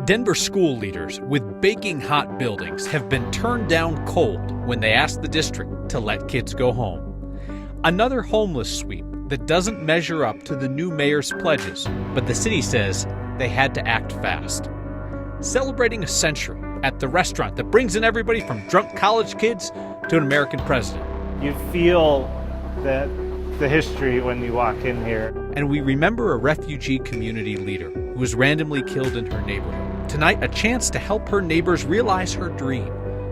Denver school leaders with baking hot buildings have been turned down cold when they asked the district to let kids go home. Another homeless sweep that doesn't measure up to the new mayor's pledges, but the city says they had to act fast. Celebrating a century at the restaurant that brings in everybody from drunk college kids to an American president. You feel that the history when you walk in here. And we remember a refugee community leader who was randomly killed in her neighborhood. Tonight, a chance to help her neighbors realize her dream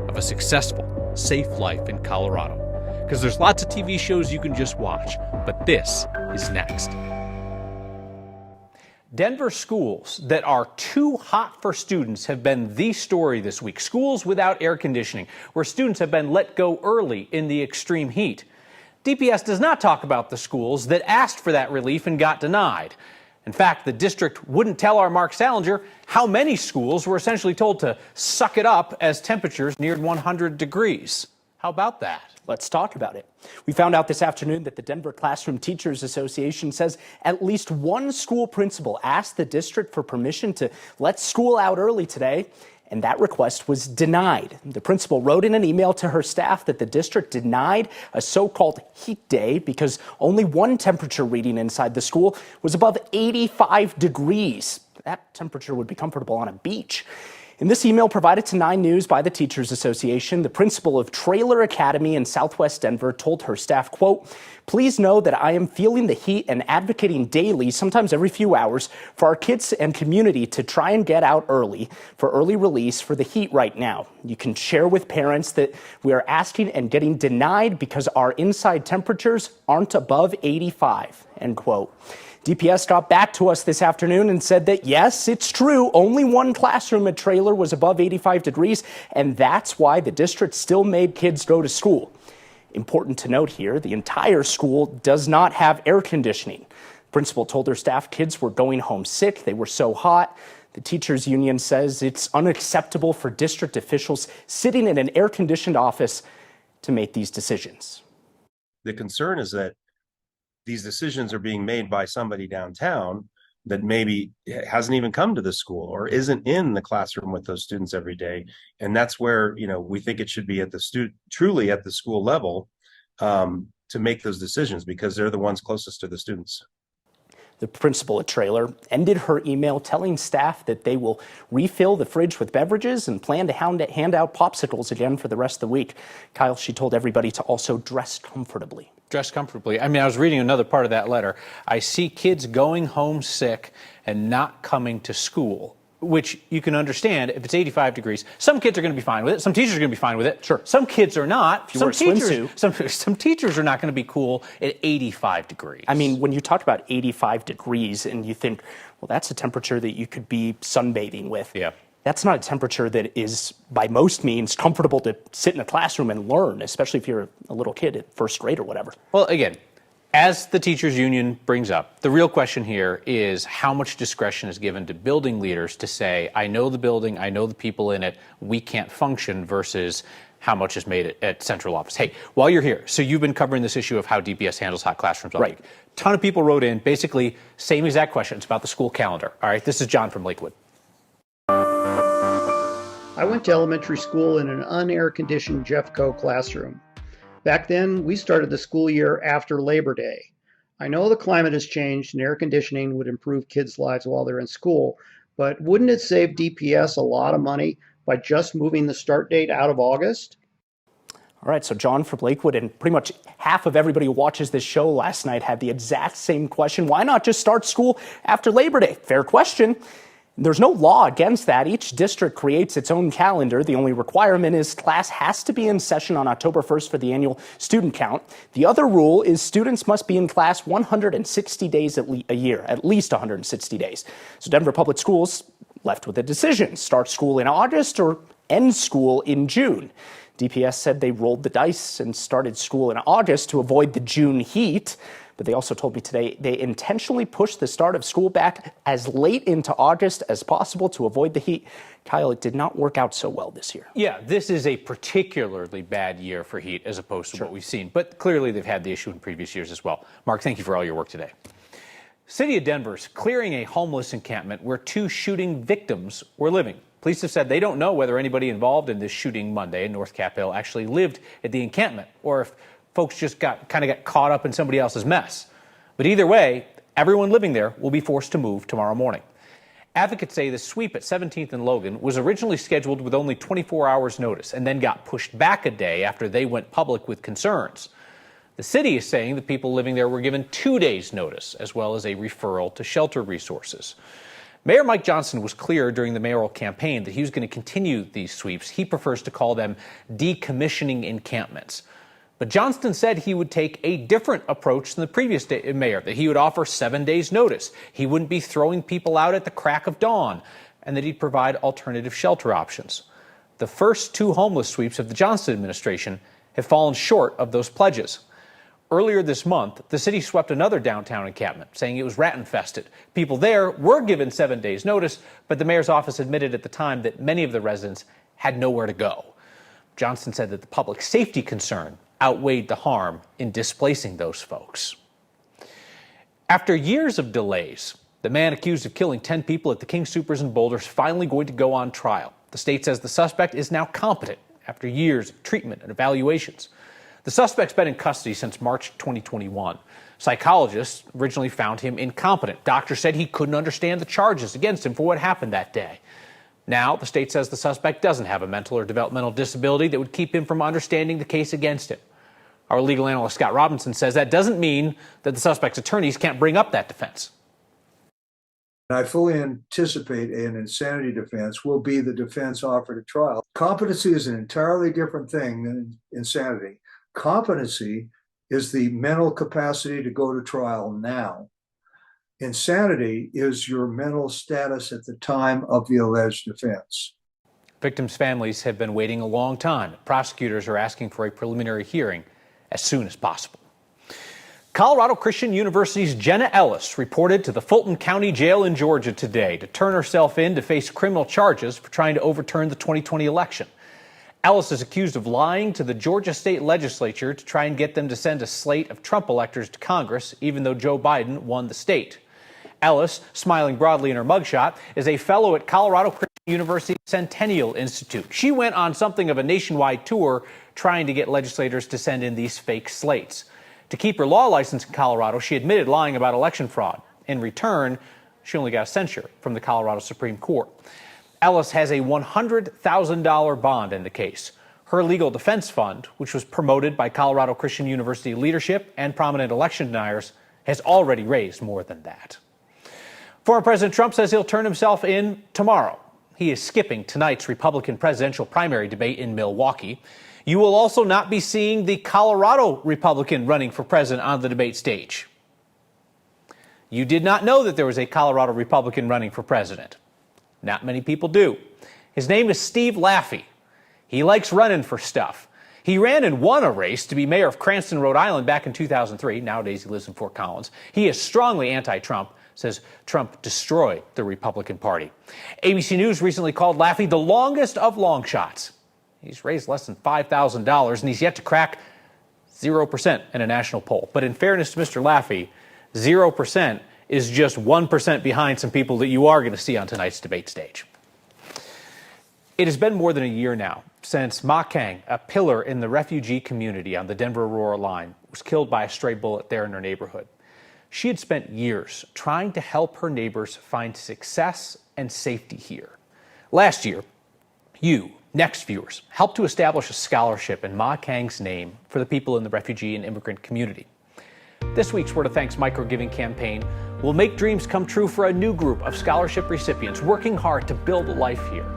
of a successful, safe life in Colorado. Because there's lots of TV shows you can just watch, but this is next. Denver schools that are too hot for students have been the story this week. Schools without air conditioning, where students have been let go early in the extreme heat. DPS does not talk about the schools that asked for that relief and got denied. In fact, the district wouldn't tell our Mark Salinger how many schools were essentially told to suck it up as temperatures neared 100 degrees. How about that? Let's talk about it. We found out this afternoon that the Denver Classroom Teachers Association says at least one school principal asked the district for permission to let school out early today, and that request was denied. The principal wrote in an email to her staff that the district denied a so-called heat day because only one temperature reading inside the school was above 85 degrees. That temperature would be comfortable on a beach. In this email provided to 9 News by the Teachers Association, the principal of Traylor Academy in Southwest Denver told her staff, quote, "Please know that I am feeling the heat and advocating daily, sometimes every few hours, for our kids and community to try and get out early for early release for the heat right now. You can share with parents that we are asking and getting denied because our inside temperatures aren't above 85, end quote. DPS got back to us this afternoon and said that, yes, it's true, only one classroom at Traylor was above 85 degrees, and that's why the district still made kids go to school. Important to note here, the entire school does not have air conditioning. Principal told her staff kids were going home sick. They were so hot. The teachers union says it's unacceptable for district officials sitting in an air-conditioned office to make these decisions. The concern is that these decisions are being made by somebody downtown that maybe hasn't even come to the school or isn't in the classroom with those students every day. And that's where, we think it should be at the truly at the school level to make those decisions because they're the ones closest to the students. The principal at Traylor ended her email telling staff that they will refill the fridge with beverages and plan to hand out popsicles again for the rest of the week. Kyle, she told everybody to also dress comfortably. Dress comfortably. I was reading another part of that letter. I see kids going home sick and not coming to school, which you can understand if it's 85 degrees. Some kids are going to be fine with it. Some teachers are going to be fine with it. Sure. Some kids are not. If you wear a swimsuit. Some teachers are not going to be cool at 85 degrees. When you talk about 85 degrees and you think, well, that's a temperature that you could be sunbathing with. Yeah. That's not a temperature that is, by most means, comfortable to sit in a classroom and learn, especially if you're a little kid at first grade or whatever. Well, again, as the teachers union brings up, the real question here is how much discretion is given to building leaders to say, I know the building, I know the people in it, we can't function, versus how much is made at central office. Hey, while you're here, so you've been covering this issue of how DPS handles hot classrooms all week. A ton of people wrote in, basically same exact questions about the school calendar. All right, this is John from Lakewood. I went to elementary school in an unair-conditioned Jeffco classroom. Back then, we started the school year after Labor Day. I know the climate has changed and air conditioning would improve kids' lives while they're in school, but wouldn't it save DPS a lot of money by just moving the start date out of August? All right, so John from Lakewood, and pretty much half of everybody who watches this show last night had the exact same question. Why not just start school after Labor Day? Fair question. There's no law against that. Each district creates its own calendar. The only requirement is class has to be in session on October 1st for the annual student count. The other rule is students must be in class 160 days a year, at least 160 days. So Denver Public Schools left with a decision: start school in August or end school in June. DPS said they rolled the dice and started school in August to avoid the June heat. But they also told me today they intentionally pushed the start of school back as late into August as possible to avoid the heat. Kyle, it did not work out so well this year. Yeah, this is a particularly bad year for heat as opposed to what we've seen. But clearly they've had the issue in previous years as well. Mark, thank you for all your work today. City of Denver's clearing a homeless encampment where two shooting victims were living. Police have said they don't know whether anybody involved in this shooting Monday in North Capitol actually lived at the encampment or if folks just got caught up in somebody else's mess. But either way, everyone living there will be forced to move tomorrow morning. Advocates say the sweep at 17th and Logan was originally scheduled with only 24 hours notice and then got pushed back a day after they went public with concerns. The city is saying the people living there were given 2 days notice, as well as a referral to shelter resources. Mayor Mike Johnston was clear during the mayoral campaign that he was going to continue these sweeps. He prefers to call them decommissioning encampments. But Johnston said he would take a different approach than the previous mayor, that he would offer 7 days notice. He wouldn't be throwing people out at the crack of dawn, and that he'd provide alternative shelter options. The first two homeless sweeps of the Johnston administration have fallen short of those pledges. Earlier this month, the city swept another downtown encampment, saying it was rat-infested. People there were given 7 days notice, but the mayor's office admitted at the time that many of the residents had nowhere to go. Johnston said that the public safety concern outweighed the harm in displacing those folks. After years of delays, the man accused of killing 10 people at the King Soopers in Boulder is finally going to go on trial. The state says the suspect is now competent after years of treatment and evaluations. The suspect's been in custody since March 2021. Psychologists originally found him incompetent. Doctors said he couldn't understand the charges against him for what happened that day. Now, the state says the suspect doesn't have a mental or developmental disability that would keep him from understanding the case against him. Our legal analyst, Scott Robinson, says that doesn't mean that the suspect's attorneys can't bring up that defense. I fully anticipate an insanity defense will be the defense offered at trial. Competency is an entirely different thing than insanity. Competency is the mental capacity to go to trial now. Insanity is your mental status at the time of the alleged offense. Victims' families have been waiting a long time. Prosecutors are asking for a preliminary hearing as soon as possible. Colorado Christian University's Jenna Ellis reported to the Fulton County Jail in Georgia today to turn herself in to face criminal charges for trying to overturn the 2020 election. Ellis is accused of lying to the Georgia state legislature to try and get them to send a slate of Trump electors to Congress, even though Joe Biden won the state. Ellis, smiling broadly in her mugshot, is a fellow at Colorado Christian University Centennial Institute. She went on something of a nationwide tour trying to get legislators to send in these fake slates. To keep her law license in Colorado, she admitted lying about election fraud. In return, she only got a censure from the Colorado Supreme Court. Ellis has a $100,000 bond in the case. Her legal defense fund, which was promoted by Colorado Christian University leadership and prominent election deniers, has already raised more than that. Former President Trump says he'll turn himself in tomorrow. He is skipping tonight's Republican presidential primary debate in Milwaukee. You will also not be seeing the Colorado Republican running for president on the debate stage. You did not know that there was a Colorado Republican running for president. Not many people do. His name is Steve Laffey. He likes running for stuff. He ran and won a race to be mayor of Cranston, Rhode Island back in 2003. Nowadays he lives in Fort Collins. He is strongly anti-Trump, says Trump destroyed the Republican Party. ABC News recently called Laffey the longest of long shots. He's raised less than $5,000 and he's yet to crack 0% in a national poll. But in fairness to Mr. Laffey, 0% is just 1% behind some people that you are going to see on tonight's debate stage. It has been more than a year now since Kang, a pillar in the refugee community on the Denver-Aurora line, was killed by a stray bullet there in her neighborhood. She had spent years trying to help her neighbors find success and safety here. Last year, you, Next viewers, helped to establish a scholarship in Kang's name for the people in the refugee and immigrant community. This week's Word of Thanks micro-giving campaign will make dreams come true for a new group of scholarship recipients working hard to build a life here.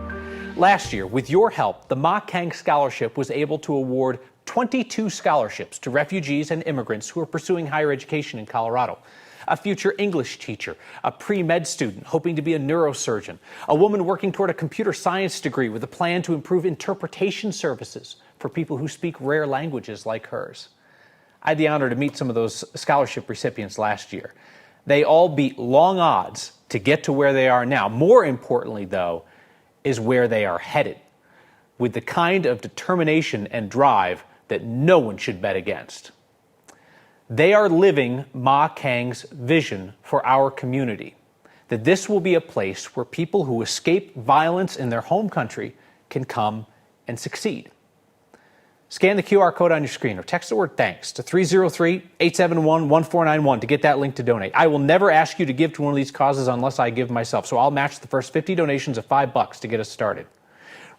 Last year, with your help, the Kang Scholarship was able to award 22 scholarships to refugees and immigrants who are pursuing higher education in Colorado. A future English teacher, a pre-med student hoping to be a neurosurgeon, a woman working toward a computer science degree with a plan to improve interpretation services for people who speak rare languages like hers. I had the honor to meet some of those scholarship recipients last year. They all beat long odds to get to where they are now. More importantly, though, is where they are headed, with the kind of determination and drive that no one should bet against. They are living Ma Kang's vision for our community, that this will be a place where people who escape violence in their home country can come and succeed. Scan the QR code on your screen or text the word thanks to 303-871-1491 to get that link to donate. I will never ask you to give to one of these causes unless I give myself, so I'll match the first 50 donations of $5 to get us started.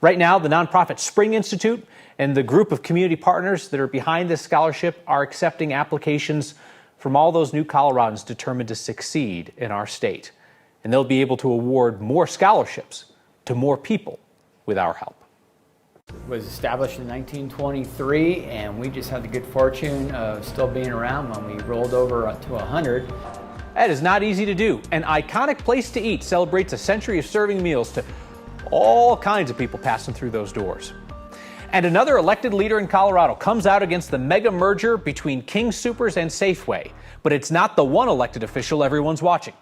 Right now, the nonprofit Spring Institute and the group of community partners that are behind this scholarship are accepting applications from all those new Coloradans determined to succeed in our state. And they'll be able to award more scholarships to more people with our help. It was established in 1923, and we just had the good fortune of still being around when we rolled over to 100. That is not easy to do. An iconic place to eat celebrates a century of serving meals to all kinds of people passing through those doors. And another elected leader in Colorado comes out against the mega merger between King Soopers and Safeway. But it's not the one elected official everyone's watching.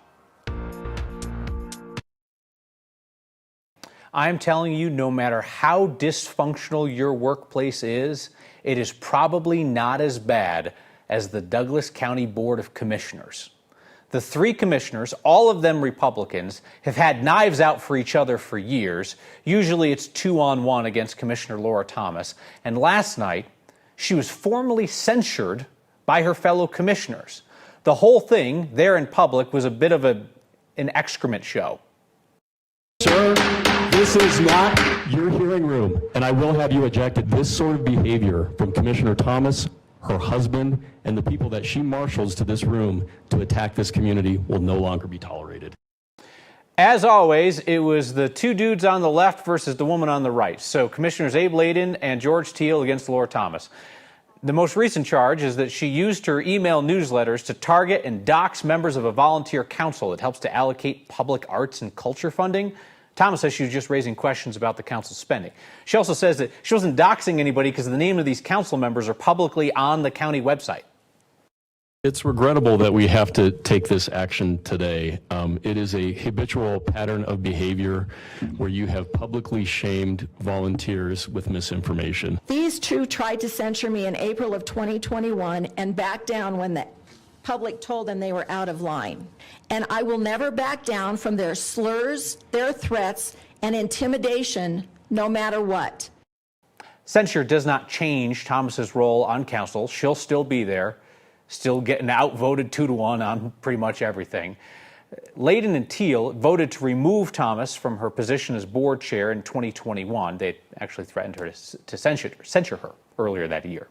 I'm telling you, no matter how dysfunctional your workplace is, it is probably not as bad as the Douglas County Board of Commissioners. The 3 commissioners, all of them Republicans, have had knives out for each other for years. Usually it's 2-on-1 against Commissioner Laura Thomas. And last night, she was formally censured by her fellow commissioners. The whole thing there in public was a bit of an excrement show. Sir, this is not your hearing room, and I will have you ejected. This sort of behavior from Commissioner Thomas, her husband, and the people that she marshals to this room to attack this community will no longer be tolerated. As always, it was the 2 dudes on the left versus the woman on the right. So Commissioners Abe Layden and George Teal against Laura Thomas. The most recent charge is that she used her email newsletters to target and dox members of a volunteer council that helps to allocate public arts and culture funding. Thomas says she was just raising questions about the council's spending. She also says that she wasn't doxing anybody because the name of these council members are publicly on the county website. It's regrettable that we have to take this action today. It is a habitual pattern of behavior where you have publicly shamed volunteers with misinformation. These 2 tried to censure me in April of 2021 and backed down when the public told them they were out of line. And I will never back down from their slurs, their threats, and intimidation, no matter what. Censure does not change Thomas's role on council. She'll still be there, still getting outvoted 2-to-1 on pretty much everything. Layden and Teal voted to remove Thomas from her position as board chair in 2021. They actually threatened her to censure her earlier that year.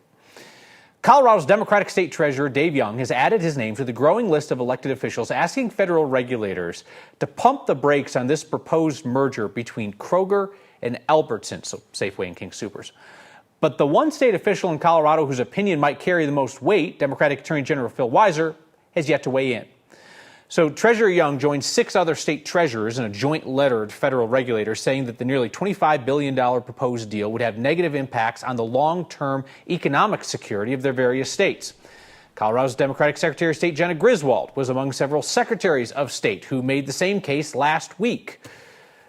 Colorado's Democratic State Treasurer Dave Young has added his name to the growing list of elected officials asking federal regulators to pump the brakes on this proposed merger between Kroger and Albertsons, so Safeway and King Soopers. But the one state official in Colorado whose opinion might carry the most weight, Democratic Attorney General Phil Weiser, has yet to weigh in. So Treasurer Young joined 6 other state treasurers in a joint letter to federal regulators saying that the nearly $25 billion proposed deal would have negative impacts on the long-term economic security of their various states. Colorado's Democratic Secretary of State Jenna Griswold was among several secretaries of state who made the same case last week.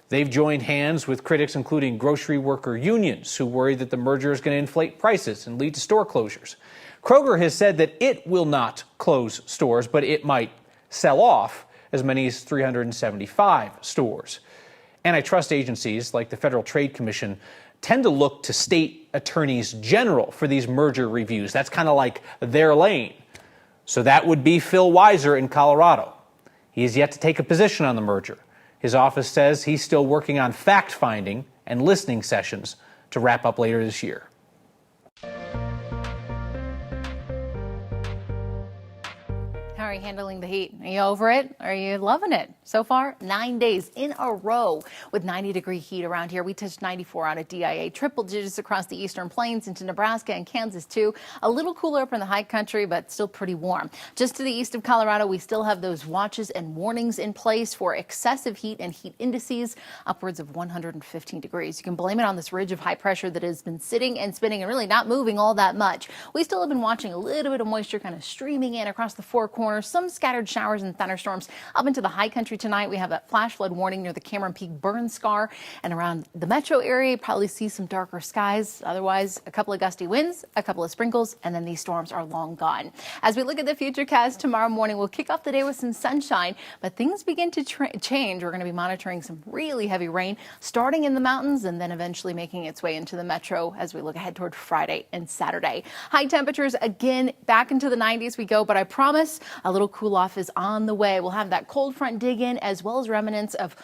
They've joined hands with critics including grocery worker unions who worry that the merger is going to inflate prices and lead to store closures. Kroger has said that it will not close stores, but it might sell off as many as 375 stores. Antitrust agencies like the Federal Trade Commission tend to look to state attorneys general for these merger reviews. That's kind of like their lane. So that would be Phil Weiser in Colorado. He has yet to take a position on the merger. His office says he's still working on fact-finding and listening sessions to wrap up later this year. How are you handling the heat? Are you over it? Are you loving it? So far, 9 days in a row with 90-degree heat around here. We touched 94 out at DIA, triple digits across the eastern plains into Nebraska and Kansas, too. A little cooler up in the high country, but still pretty warm. Just to the east of Colorado, we still have those watches and warnings in place for excessive heat and heat indices upwards of 115 degrees. You can blame it on this ridge of high pressure that has been sitting and spinning and really not moving all that much. We still have been watching a little bit of moisture kind of streaming in across the four corners, some scattered showers and thunderstorms up into the high country Elementary tonight. We have a flash flood warning near the Cameron Peak burn scar, and around the metro area, you probably see some darker skies. Otherwise, a couple of gusty winds, a couple of sprinkles, and then these storms are long gone. As we look at the futurecast tomorrow morning, we'll kick off the day with some sunshine, but things begin to change. We're going to be monitoring some really heavy rain starting in the mountains and then eventually making its way into the metro as we look ahead toward Friday and Saturday. High temperatures again back into the 90s we go, but I promise a little cool off is on the way. We'll have that cold front dig in as well as remnants of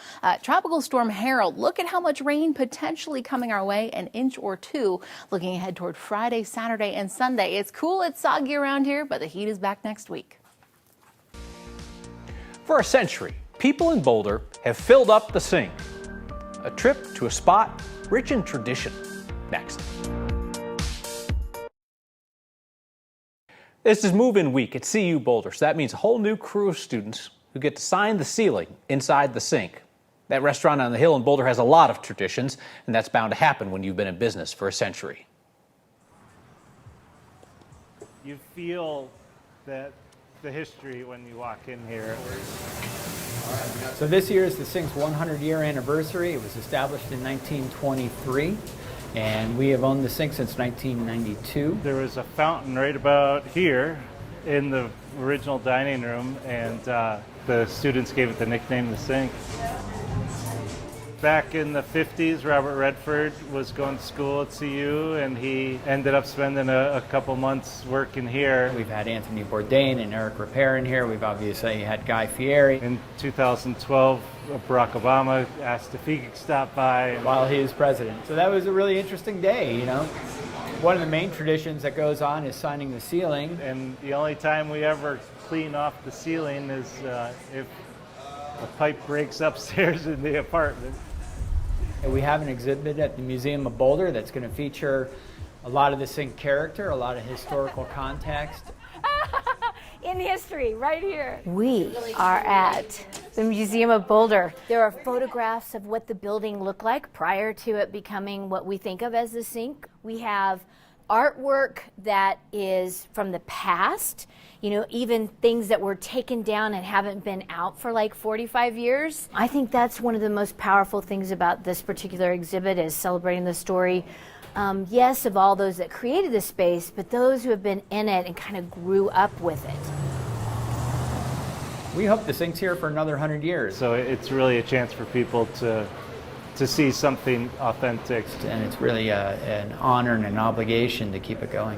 Tropical Storm Harold. Look at how much rain potentially coming our way, an inch or two, looking ahead toward Friday, Saturday, and Sunday. It's cool, it's soggy around here, but the heat is back next week. For a century, people in Boulder have filled up the sink. A trip to a spot rich in tradition. Next. This is move-in week at CU Boulder, so that means a whole new crew of students who get to sign the ceiling inside the sink. That restaurant on the hill in Boulder has a lot of traditions, and that's bound to happen when you've been in business for a century. You feel that the history when you walk in here. So this year is the sink's 100-year anniversary. It was established in 1923. And we have owned the sink since 1992. There was a fountain right about here in the original dining room, and the students gave it the nickname the sink. Back in the 50s, Robert Redford was going to school at CU, and he ended up spending a couple months working here. We've had Anthony Bourdain and Eric Ripert in here. We've obviously had Guy Fieri. In 2012, Barack Obama asked if he could stop by while he was president. So that was a really interesting day, you know. One of the main traditions that goes on is signing the ceiling. And the only time we ever clean off the ceiling is if a pipe breaks upstairs in the apartment. We have an exhibit at the Museum of Boulder that's going to feature a lot of the sink character, a lot of historical context. In history, right here. We are at the Museum of Boulder. There are photographs of what the building looked like prior to it becoming what we think of as the sink. We have artwork that is from the past, you know, even things that were taken down and haven't been out for like 45 years. I think that's one of the most powerful things about this particular exhibit, is celebrating the story, yes, of all those that created the space, but those who have been in it and kind of grew up with it. We hope the sink's here for another 100 years. So it's really a chance for people to see something authentic. And it's really an honor and an obligation to keep it going.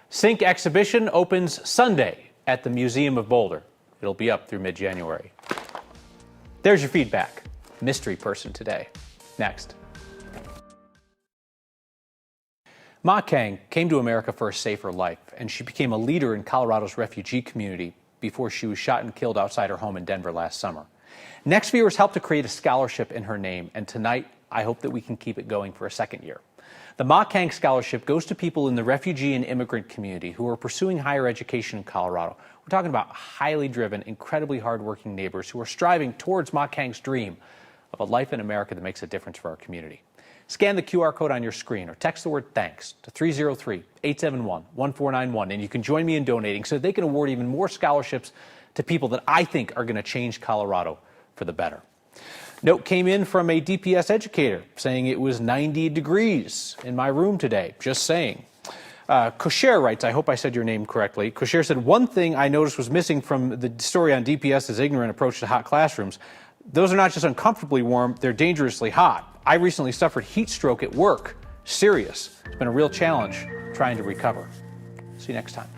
Sink exhibition opens Sunday at the Museum of Boulder. It'll be up through mid-January. There's your feedback. Mystery person today. Next. Ma Kang came to America for a safer life, and she became a leader in Colorado's refugee community before she was shot and killed outside her home in Denver last summer. Next Viewers helped to create a scholarship in her name, and tonight I hope that we can keep it going for a second year. The Ma Kang Scholarship goes to people in the refugee and immigrant community who are pursuing higher education in Colorado. We're talking about highly driven, incredibly hardworking neighbors who are striving towards Ma Kang's dream of a life in America that makes a difference for our community. Scan the QR code on your screen or text the word THANKS to 303-871-1491, and you can join me in donating so they can award even more scholarships to people that I think are going to change Colorado for the better. Note came in from a DPS educator saying it was 90 degrees in my room today. Just saying. Kosher writes, I hope I said your name correctly. Kosher said, one thing I noticed was missing from the story on DPS's ignorant approach to hot classrooms. Those are not just uncomfortably warm, they're dangerously hot. I recently suffered heat stroke at work. Serious. It's been a real challenge trying to recover. See you next time.